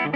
Hi,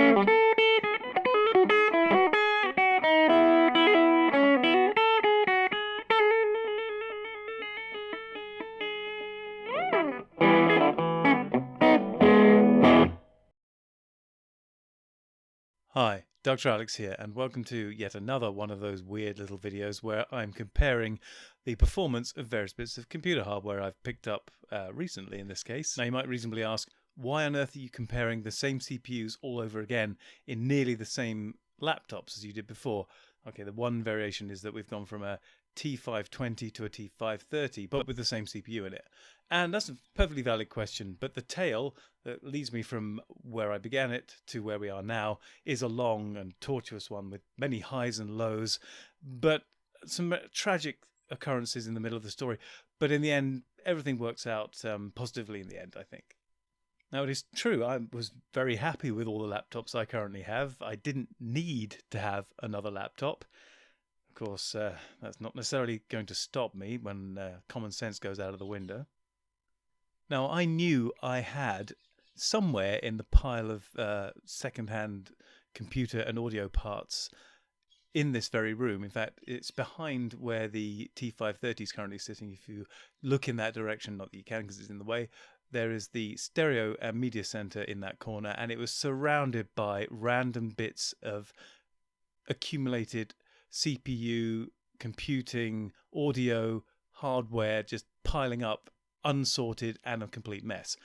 Dr. Alex here, and welcome to yet another one of those weird little videos where I'm comparing the performance of various bits of computer hardware I've picked up recently in this case. Now you might reasonably ask, why on earth are you comparing the same CPUs all over again in nearly the same laptops as you did before? Okay, the one variation is that we've gone from a T520 to a T530, but with the same CPU in it. And that's a perfectly valid question, but the tale that leads me from where I began it to where we are now is a long and tortuous one with many highs and lows, but some tragic occurrences in the middle of the story. But in the end, everything works out positively in the end, I think. Now, it is true, I was very happy with all the laptops I currently have. I didn't need to have another laptop. Of course, that's not necessarily going to stop me when common sense goes out of the window. Now, I knew I had somewhere in the pile of second-hand computer and audio parts in this very room. In fact, it's behind where the T530 is currently sitting. If you look in that direction, not that you can because it's in the way, there is the stereo and media center in that corner, and it was surrounded by random bits of accumulated CPU, computing, audio, hardware just piling up, unsorted and a complete mess.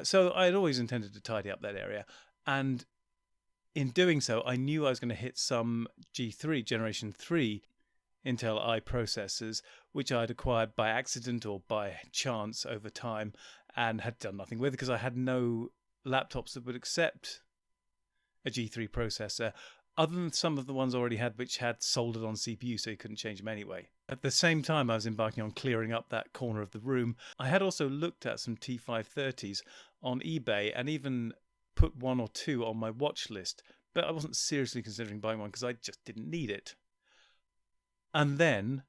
So I had always intended to tidy up that area, and in doing so I knew I was going to hit some G3 generation 3 Intel I processors which I had acquired by accident or by chance over time and had done nothing with because I had no laptops that would accept a G3 processor other than some of the ones I already had which had soldered on CPU, so you couldn't change them anyway. At the same time I was embarking on clearing up that corner of the room, I had also looked at some T530s on eBay and even put one or two on my watch list, but I wasn't seriously considering buying one because I just didn't need it. And then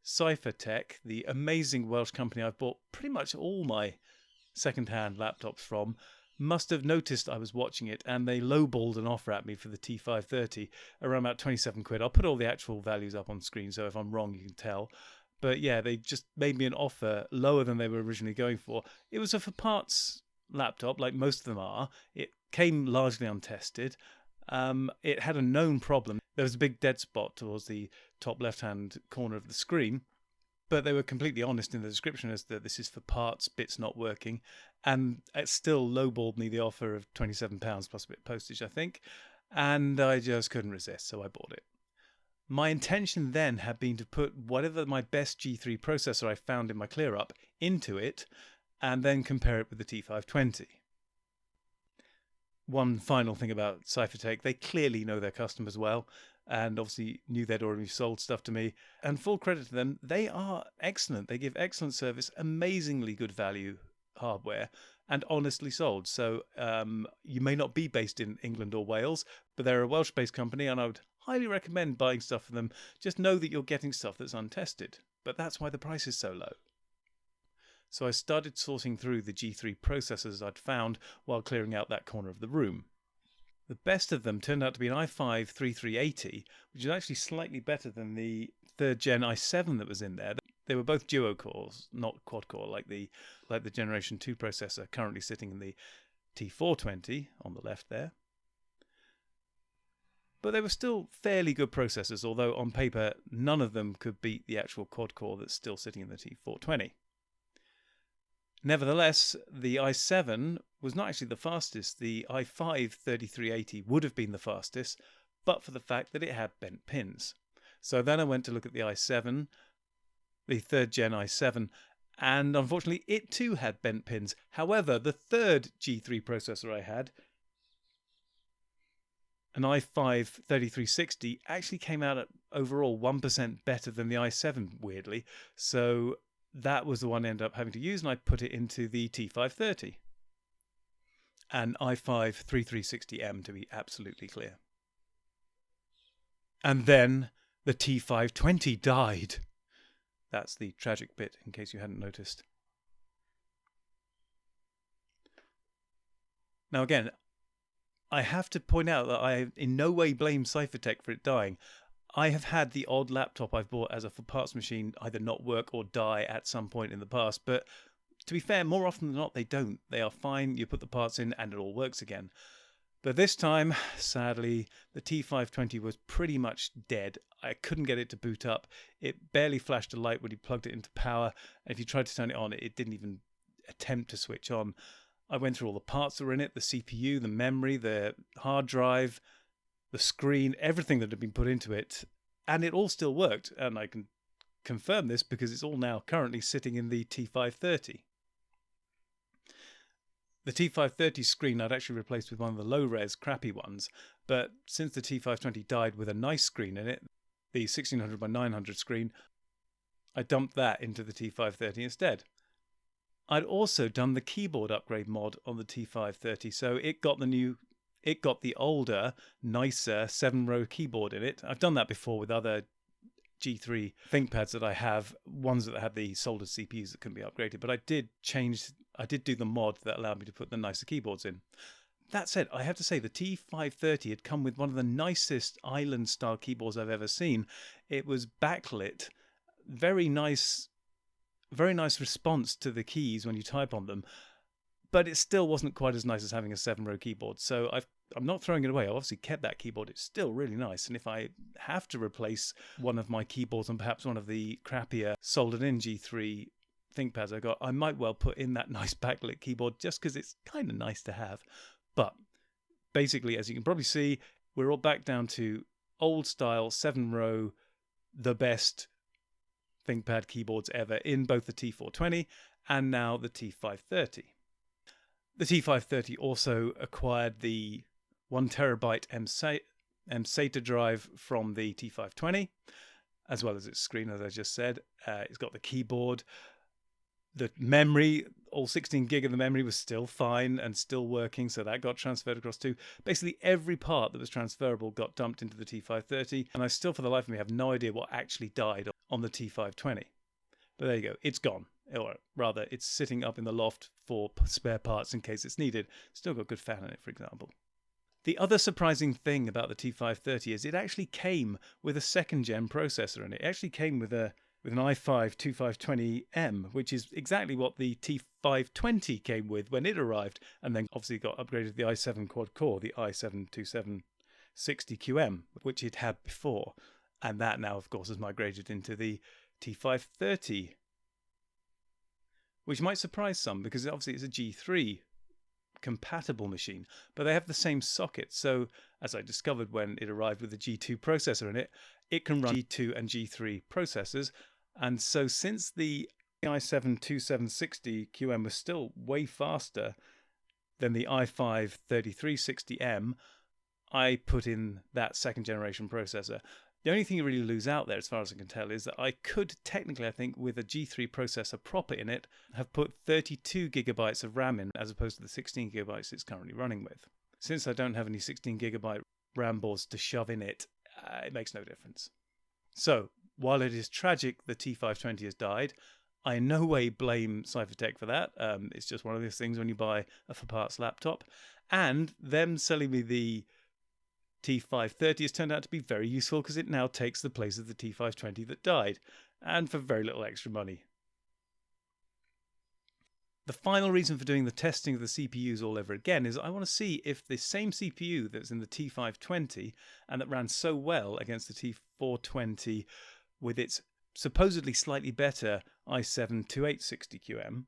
Cyphertech, the amazing Welsh company I've bought pretty much all my second-hand laptops from, must have noticed I was watching it, and they lowballed an offer at me for the T530 around about 27 quid. I'll put all the actual values up on screen, so if I'm wrong you can tell. But yeah, they just made me an offer lower than they were originally going for. It was a for parts laptop, like most of them are. It came largely untested. It had a known problem. There was a big dead spot towards the top left-hand corner of the screen, but they were completely honest in the description as that this is for parts, bits not working, and it still lowballed me the offer of £27 plus a bit of postage, I think, and I just couldn't resist, so I bought it. My intention then had been to put whatever my best G3 processor I found in my clear-up into it, and then compare it with the T520. One final thing about Cyphertech, they clearly know their customers well, and obviously knew they'd already sold stuff to me. And full credit to them, they are excellent. They give excellent service, amazingly good value hardware, and honestly sold. So you may not be based in England or Wales, but they're a Welsh-based company, and I would highly recommend buying stuff from them. Just know that you're getting stuff that's untested. But that's why the price is so low. So I started sorting through the G3 processors I'd found while clearing out that corner of the room. The best of them turned out to be an i5 3380, which is actually slightly better than the 3rd gen i7 that was in there. They were both duo cores, not quad core like the generation 2 processor currently sitting in the T420 on the left there. But they were still fairly good processors, although on paper none of them could beat the actual quad core that's still sitting in the T420. Nevertheless, the i7 was not actually the fastest. The i5 3380 would have been the fastest, but for the fact that it had bent pins. So then I went to look at the i7, the 3rd gen i7, and unfortunately it too had bent pins. However, the 3rd G3 processor I had, an i5 3360, actually came out at overall 1% better than the i7, weirdly. So that was the one I ended up having to use, and I put it into the T530. An i5 3360M to be absolutely clear. And then the T520 died. That's the tragic bit, in case you hadn't noticed. Now again, I have to point out that I in no way blame Cyphertech for it dying. I have had the odd laptop I've bought as a for parts machine either not work or die at some point in the past, but to be fair, more often than not they don't. They are fine, you put the parts in and it all works again. But this time, sadly, the T520 was pretty much dead. I couldn't get it to boot up. It barely flashed a light when you plugged it into power, and if you tried to turn it on, it didn't even attempt to switch on. I went through all the parts that were in it, the CPU, the memory, the hard drive, the screen, everything that had been put into it, and it all still worked. And I can confirm this because it's all now currently sitting in the T530. The T530 screen I'd actually replaced with one of the low-res crappy ones, but since the T520 died with a nice screen in it, the 1600 by 900 screen, I dumped that into the T530 instead. I'd also done the keyboard upgrade mod on the T530, so it got the older, nicer 7-row keyboard in it. I've done that before with other G3 ThinkPads that I have, ones that had the soldered CPUs that can be upgraded, but I did do the mod that allowed me to put the nicer keyboards in. That said, I have to say the T530 had come with one of the nicest island style keyboards I've ever seen. It was backlit, very nice response to the keys when you type on them, but it still wasn't quite as nice as having a 7-row keyboard. So I'm not throwing it away. I obviously kept that keyboard. It's still really nice. And if I have to replace one of my keyboards and perhaps one of the crappier soldered in G3 ThinkPads I got, I might well put in that nice backlit keyboard just because it's kind of nice to have. But basically, as you can probably see, we're all back down to old style 7-row, the best ThinkPad keyboards ever in both the T420 and now the T530. The T530 also acquired the 1TB mSATA drive from the T520, as well as its screen, as I just said. It's got the keyboard. The memory, all 16 gig of the memory was still fine and still working, so that got transferred across too. Basically, every part that was transferable got dumped into the T530, and I still, for the life of me, have no idea what actually died on the T520. But there you go, it's gone. Or rather, it's sitting up in the loft for spare parts in case it's needed. Still got a good fan in it, for example. The other surprising thing about the T530 is it actually came with a 2nd-gen processor in it. It actually came with an i5-2520M, which is exactly what the T520 came with when it arrived, and then obviously got upgraded to the i7 quad-core, the i7-2760QM, which it had before. And that now, of course, has migrated into the T530, which might surprise some because obviously it's a G3 compatible machine, but they have the same socket. So as I discovered when it arrived with the G2 processor in it, it can run G2 and G3 processors. And so since the i7-2760QM was still way faster than the i5-3360M, I put in that 2nd-generation processor. The only thing you really lose out there, as far as I can tell, is that I could technically, I think, with a G3 processor proper in it, have put 32 gigabytes of RAM in as opposed to the 16 gigabytes it's currently running with. Since I don't have any 16 gigabyte RAM boards to shove in it, it makes no difference. So, while it is tragic the T520 has died, I in no way blame Cyphertech for that. It's just one of those things when you buy a for parts laptop. And them selling me the T530 has turned out to be very useful because it now takes the place of the T520 that died, and for very little extra money. The final reason for doing the testing of the CPUs all over again is I want to see if the same CPU that's in the T520 and that ran so well against the T420 with its supposedly slightly better i7-2860QM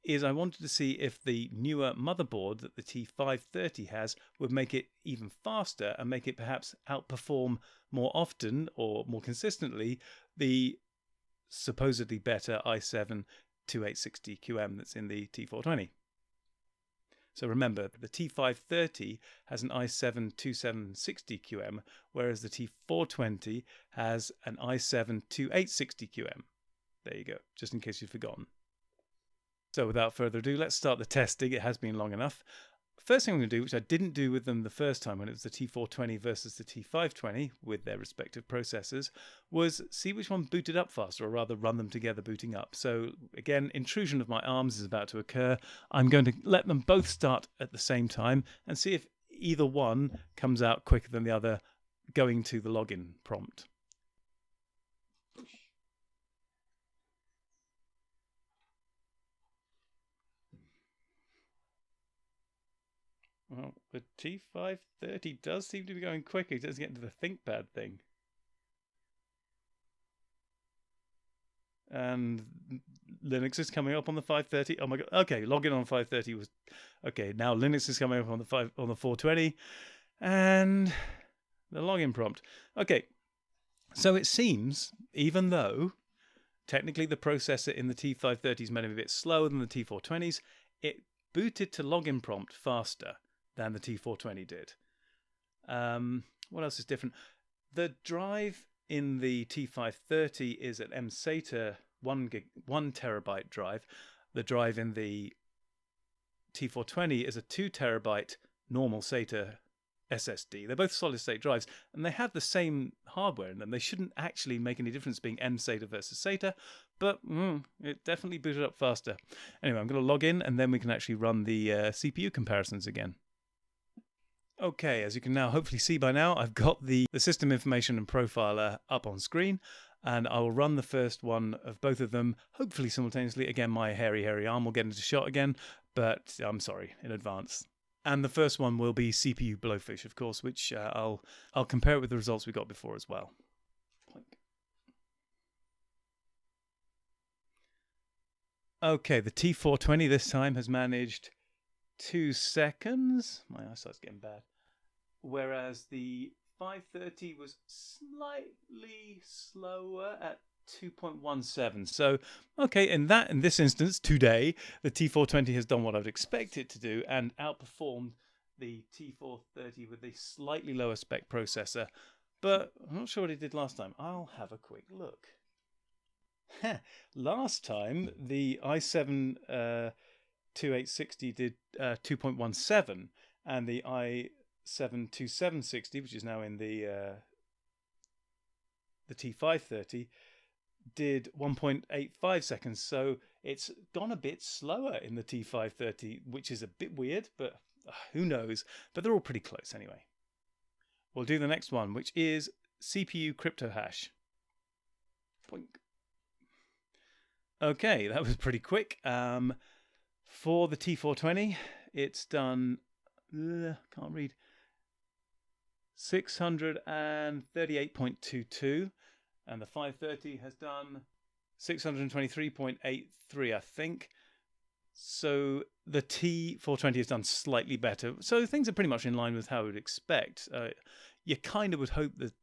is I wanted to see if the newer motherboard that the T530 has would make it even faster and make it perhaps outperform more often or more consistently the supposedly better i7-2860QM that's in the T420. So remember, the T530 has an i7-2760QM, whereas the T420 has an i7-2860QM. There you go, just in case you've forgotten. So without further ado, let's start the testing. It has been long enough. First thing I'm going to do, which I didn't do with them the first time when it was the T420 versus the T520 with their respective processors, was see which one booted up faster, or rather run them together booting up. So again, intrusion of my arms is about to occur. I'm going to let them both start at the same time and see if either one comes out quicker than the other going to the login prompt. Well, the T530 does seem to be going quicker. It doesn't get into the ThinkPad thing. And Linux is coming up on the 530. Oh my god. Okay, login on 530 was okay. Now Linux is coming up on the 420, and the login prompt. Okay, so it seems, even though technically the processor in the T530s might be a bit slower than the T420s, it booted to login prompt faster than the T420 did. What else is different? The drive in the T530 is an mSATA 1 terabyte drive. The drive in the T420 is a 2 terabyte normal SATA SSD. They're both solid state drives, and they have the same hardware in them. They shouldn't actually make any difference being mSATA versus SATA, but it definitely booted up faster. Anyway, I'm going to log in, and then we can actually run the CPU comparisons again. Okay, as you can now hopefully see by now, I've got the system information and profiler up on screen, and I will run the first one of both of them, hopefully simultaneously. Again, my hairy arm will get into shot again, but I'm sorry in advance. And the first one will be CPU Blowfish, of course, which I'll compare it with the results we got before as well. Okay, the T420 this time has managed 2 seconds. My eyesight's getting bad. Whereas the 530 was slightly slower at 2.17. So, okay, in this instance, today, the T420 has done what I would expect it to do and outperformed the T430 with a slightly lower spec processor. But I'm not sure what it did last time. I'll have a quick look. Last time, the i7 2860 did 2.17, and the i7 2760, which is now in the T530, did 1.85 seconds. So it's gone a bit slower in the T530, which is a bit weird, but who knows? But they're all pretty close anyway. We'll do the next one, which is CPU Cryptohash. Boink. Okay, that was pretty quick. For the T420, it's done, can't read, 638.22, and the 530 has done 623.83, I think. So the T420 has done slightly better. So things are pretty much in line with how I would expect. You kind of would hope that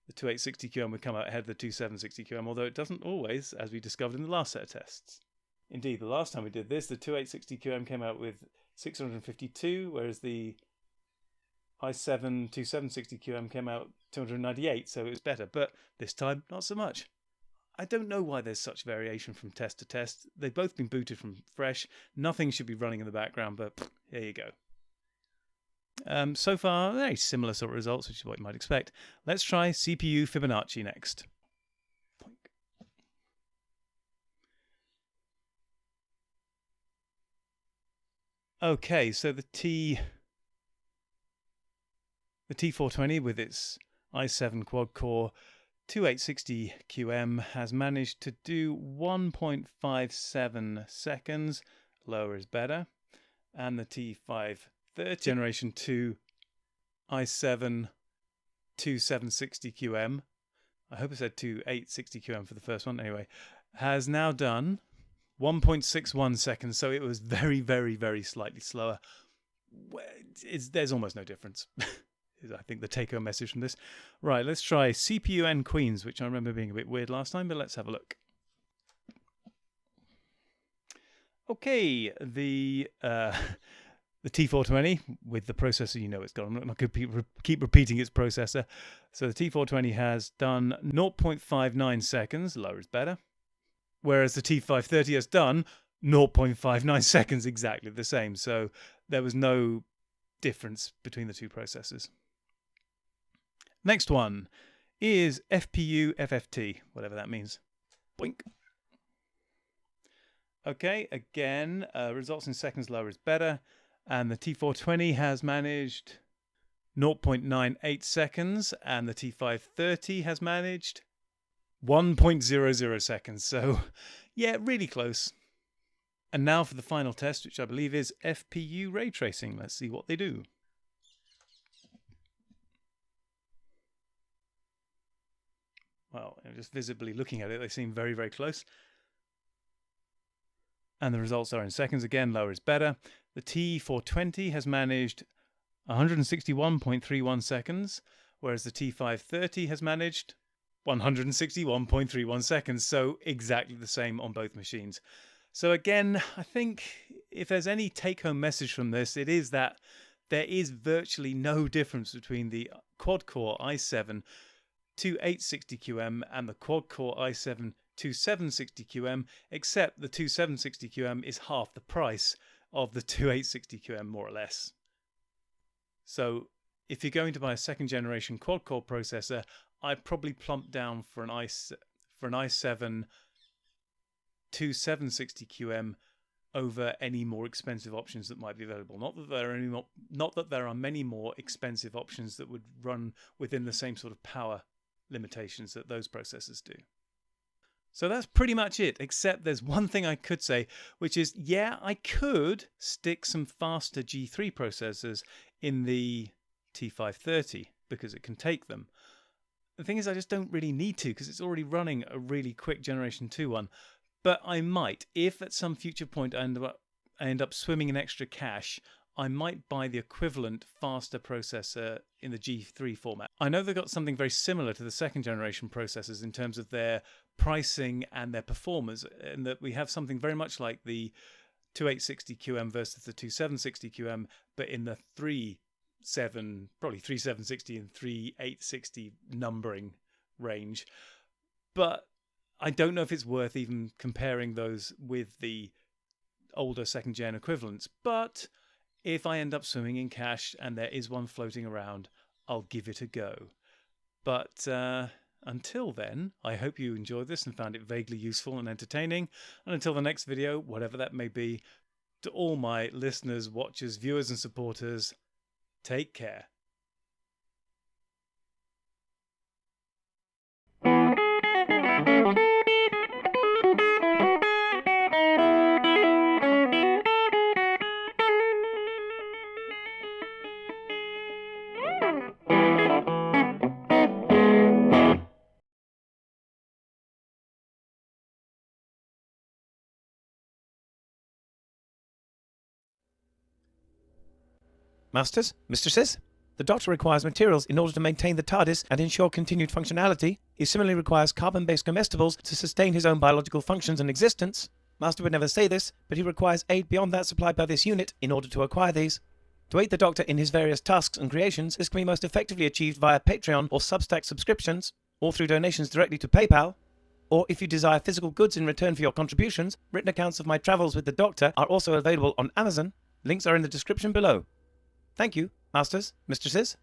the 2860QM would come out ahead of the 2760QM, although it doesn't always, as we discovered in the last set of tests. Indeed, the last time we did this, the 2860QM came out with 652, whereas the i7 2760QM came out 298, so it was better. But this time, not so much. I don't know why there's such variation from test to test. They've both been booted from fresh. Nothing should be running in the background, but here you go. So far, very similar sort of results, which is what you might expect. Let's try CPU Fibonacci next. Okay, so the T420 with its i7 quad-core 2860QM has managed to do 1.57 seconds. Lower is better. And the T530 Generation 2 i7 2760QM, I hope I said 2860QM for the first one, anyway, has now done 1.61 seconds, so it was very, very, very slightly slower. There's almost no difference. I think the take-home message from this. Right, let's try CPU N Queens, which I remember being a bit weird last time, but let's have a look. Okay, the T420 with the processor, you know it's got. I'm not going to keep repeating its processor. So the T420 has done 0.59 seconds, lower is better. Whereas the T530 has done 0.59 seconds, exactly the same. So there was no difference between the two processors. Next one is FPU FFT, whatever that means. Boink. Okay, again, results in seconds lower is better. And the T420 has managed 0.98 seconds, and the T530 has managed 1.00 seconds. So yeah, really close. And now for the final test, which I believe is FPU Raytracing. Let's see what they do. Well, just visibly looking at it, they seem very, very close. And the results are in seconds. Again, lower is better. The T420 has managed 161.31 seconds, whereas the T530 has managed 161.31 seconds. So exactly the same on both machines. So again, I think if there's any take-home message from this, it is that there is virtually no difference between the quad-core i7 2860QM and the quad-core i7 2760QM, except the 2760QM is half the price of the 2860QM, more or less. So if you're going to buy a second generation quad-core processor, I'd probably plump down for an i7 2760QM over any more expensive options that might be available. Not that there are many more expensive options that would run within the same sort of power limitations that those processors do. So that's pretty much it, except there's one thing I could say, which is, yeah, I could stick some faster G3 processors in the T530 because it can take them. The thing is, I just don't really need to because it's already running a really quick Generation 2 one. But I might, if at some future point I end up swimming in extra cash, I might buy the equivalent faster processor in the G3 format. I know they've got something very similar to the second generation processors in terms of their pricing and their performance, and that we have something very much like the 2860QM versus the 2760QM, but in the probably 3760 and 3860 numbering range. But I don't know if it's worth even comparing those with the older second gen equivalents, but if I end up swimming in cash and there is one floating around, I'll give it a go. But until then, I hope you enjoyed this and found it vaguely useful and entertaining. And until the next video, whatever that may be, to all my listeners, watchers, viewers and supporters, take care. Masters, mistresses, the Doctor requires materials in order to maintain the TARDIS and ensure continued functionality. He similarly requires carbon-based comestibles to sustain his own biological functions and existence. Master would never say this, but he requires aid beyond that supplied by this unit in order to acquire these. To aid the Doctor in his various tasks and creations, this can be most effectively achieved via Patreon or Substack subscriptions, or through donations directly to PayPal. Or if you desire physical goods in return for your contributions, written accounts of my travels with the Doctor are also available on Amazon. Links are in the description below. Thank you, masters, mistresses.